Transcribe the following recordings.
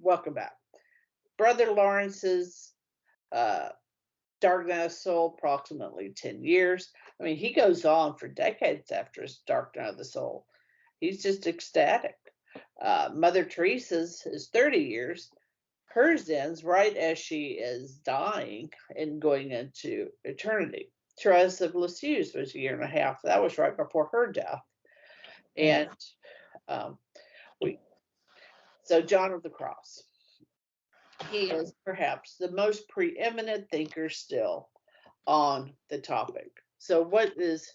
welcome back. Brother Lawrence's uh, Dark Night of the Soul, approximately 10 years. I mean, he goes on for decades after his Dark Night of the Soul. He's just ecstatic. Mother Teresa's is 30 years. Hers ends right as she is dying and going into eternity. Therese of Lisieux was a year and a half. That was right before her death. And um, we so John of the Cross. He is perhaps the most preeminent thinker still on the topic. So what is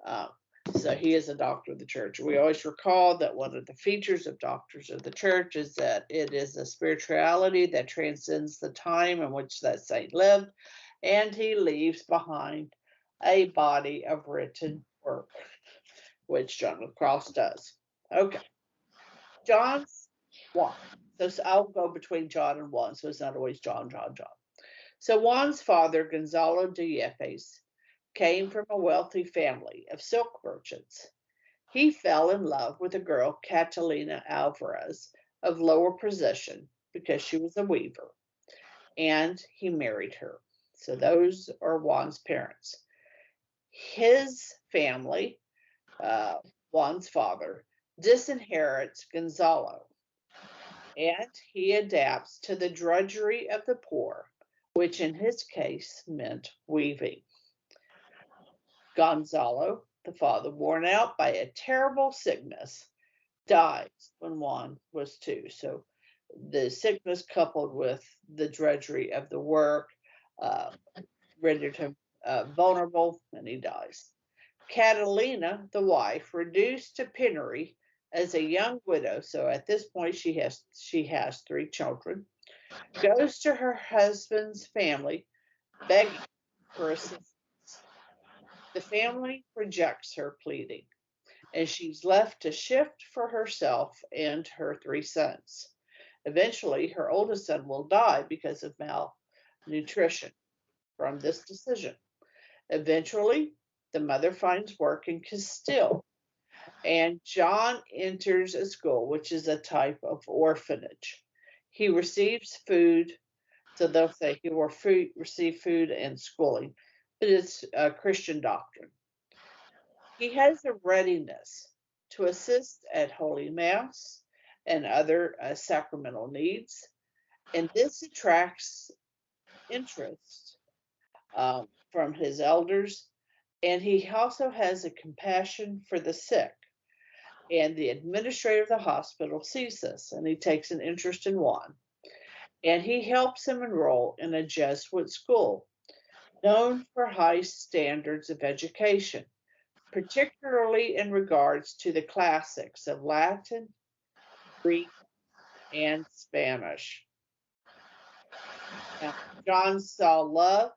uh, so he is a doctor of the church. We always recall that one of the features of doctors of the church is that it is a spirituality that transcends the time in which that saint lived, and he leaves behind a body of written work, which John of the Cross does. Okay, John's one. So I'll go between John and Juan, so it's not always John, John, John. So Juan's father, Gonzalo de Yepes, came from a wealthy family of silk merchants. He fell in love with a girl, Catalina Alvarez, of lower position because she was a weaver, and he married her. So those are Juan's parents. His family, Juan's father, disinherits Gonzalo, and he adapts to the drudgery of the poor, which in his case meant weaving. Gonzalo, the father, worn out by a terrible sickness, dies when Juan was 2. So the sickness coupled with the drudgery of the work uh, rendered him vulnerable, and he dies. Catalina, the wife, reduced to penury as a young widow, so at this point she has 3 children, goes to her husband's family begging for assistance. The family rejects her pleading, and she's left to shift for herself and her 3 sons. Eventually, her oldest son will die because of malnutrition from this decision. Eventually, the mother finds work in Castile, and John enters a school, which is a type of orphanage. He receives food, so they'll say he will receive food and schooling, but it's a Christian doctrine. He has a readiness to assist at Holy Mass and other sacramental needs, and this attracts interest from his elders. And he also has a compassion for the sick. And the administrator of the hospital sees this, and he takes an interest in Juan. And he helps him enroll in a Jesuit school known for high standards of education, particularly in regards to the classics of Latin, Greek, and Spanish. Now, John saw love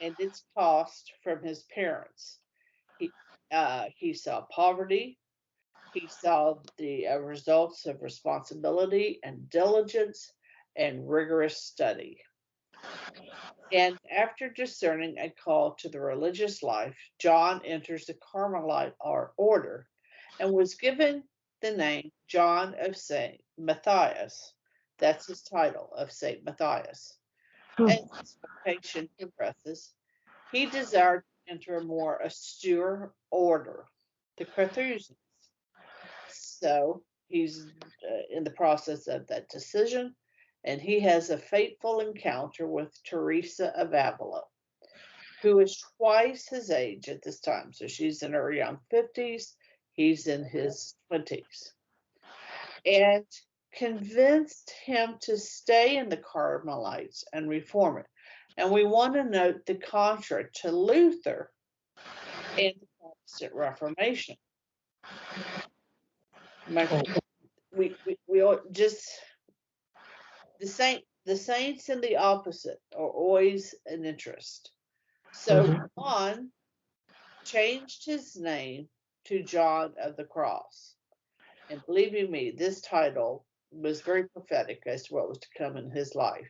and its cost from his parents. He saw poverty. He saw the results of responsibility and diligence and rigorous study. And after discerning a call to the religious life, John enters the Carmelite order and was given the name John of St. Matthias. That's his title, of St. Matthias. As his vocation progresses, he desired to enter a more austere order, the Carthusians. So he's in the process of that decision, and he has a fateful encounter with Teresa of Avila, who is twice his age at this time. So she's in her young 50s, he's in his 20s, and convinced him to stay in the Carmelites and reform it. And we want to note the contra to Luther and the Protestant Reformation. We just the saints and the opposite are always an interest. So Juan changed his name to John of the Cross. And believe you me, this title was very prophetic as to what was to come in his life.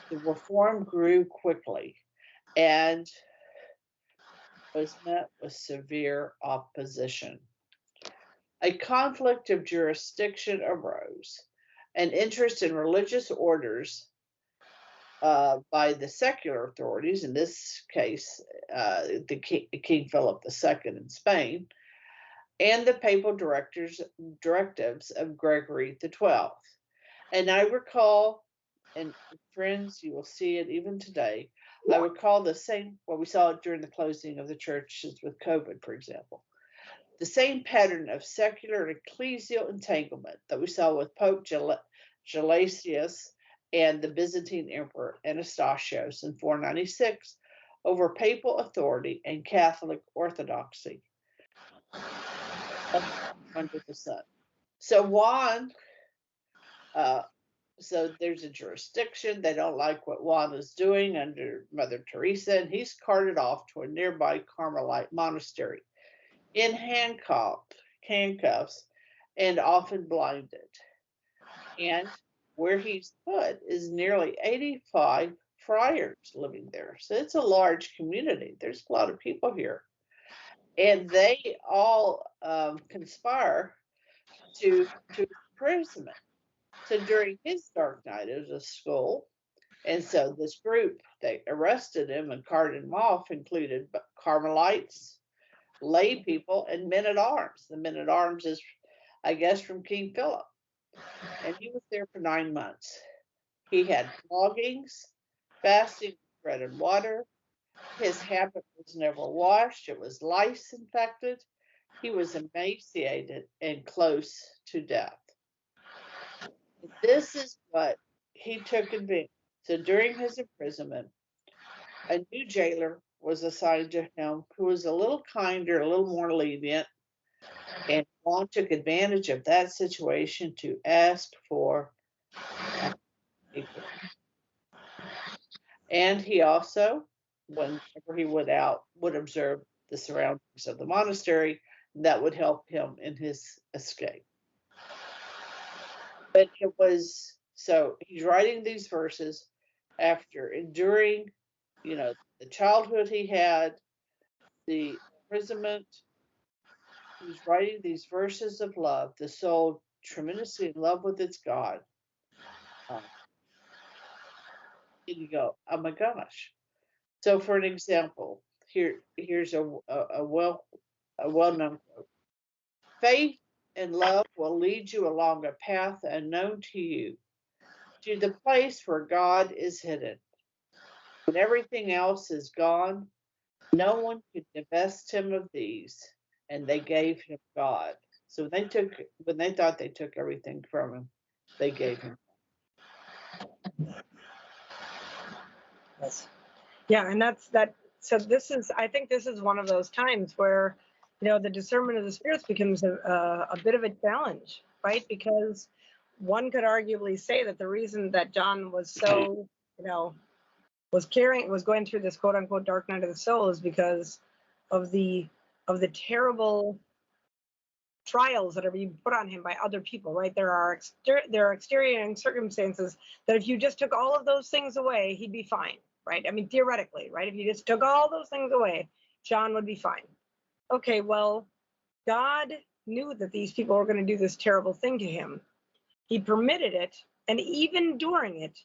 The reform grew quickly and was met with severe opposition. A conflict of jurisdiction arose, and interest in religious orders by the secular authorities, in this case, King Philip II in Spain, and the papal directives of Gregory XII. And I recall, and friends, you will see it even today, I recall the same, well, we saw it during the closing of the churches with COVID, for example. The same pattern of secular and ecclesial entanglement that we saw with Pope Gelasius and the Byzantine Emperor Anastasios in 496 over papal authority and Catholic orthodoxy. 100%. So Juan, so there's a jurisdiction. They don't like what Juan is doing under Mother Teresa, and he's carted off to a nearby Carmelite monastery in handcuffs and often blinded. And where he's put is nearly 85 friars living there. So it's a large community. There's a lot of people here. And they all conspire to imprisonment. So during his dark night, it was a school. And so this group, they arrested him and carted him off, included Carmelites, lay people, and men at arms. The men at arms is, I guess, from King Philip. And he was there for 9 months. He had floggings, fasting, bread and water. His habit was never washed. It was lice infected. He was emaciated and close to death. This is what he took advantage. So during his imprisonment, a new jailer was assigned to him who was a little kinder, a little more lenient, and Juan took advantage of that situation to ask for people. And he also, whenever he went out, would observe the surroundings of the monastery. That would help him in his escape. But it was, so he's writing these verses after enduring, the childhood he had, the imprisonment. He's writing these verses of love, the soul tremendously in love with its God. And you go, oh my gosh. So for an example, here's a well-known quote. Faith and love will lead you along a path unknown to you, to the place where God is hidden. When everything else is gone, no one could divest him of these, and they gave him God. So when they thought they took everything from him, they gave him. Yes. Yeah, and that's that. So I think this is one of those times where, the discernment of the spirits becomes a bit of a challenge, right? Because one could arguably say that the reason that John was so, was going through this quote unquote dark night of the soul is because of the terrible trials that are being put on him by other people, right? There are exterior circumstances that if you just took all of those things away, he'd be fine, right? I mean, theoretically, right? If you just took all those things away, John would be fine. Okay, well, God knew that these people were going to do this terrible thing to him. He permitted it, and even during it,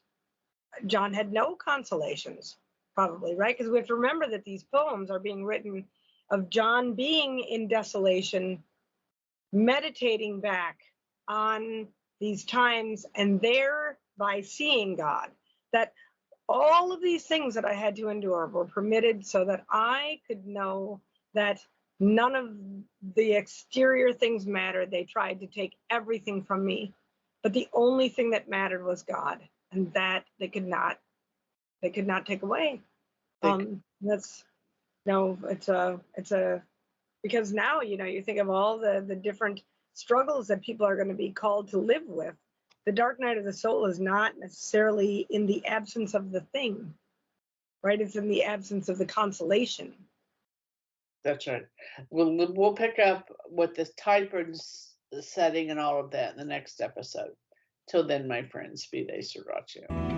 John had no consolations, probably, right? Because we have to remember that these poems are being written of John being in desolation, meditating back on these times, and thereby seeing God. That all of these things that I had to endure were permitted so that I could know that none of the exterior things mattered. They tried to take everything from me, but the only thing that mattered was God, and that they could not take away. That's it's a because now you think of all the different struggles that people are going to be called to live with. The dark night of the soul is not necessarily in the absence of the thing, right? It's in the absence of the consolation. That's right. We'll pick up with the type and setting and all of that in the next episode. Till then, my friends, be they Sriracha.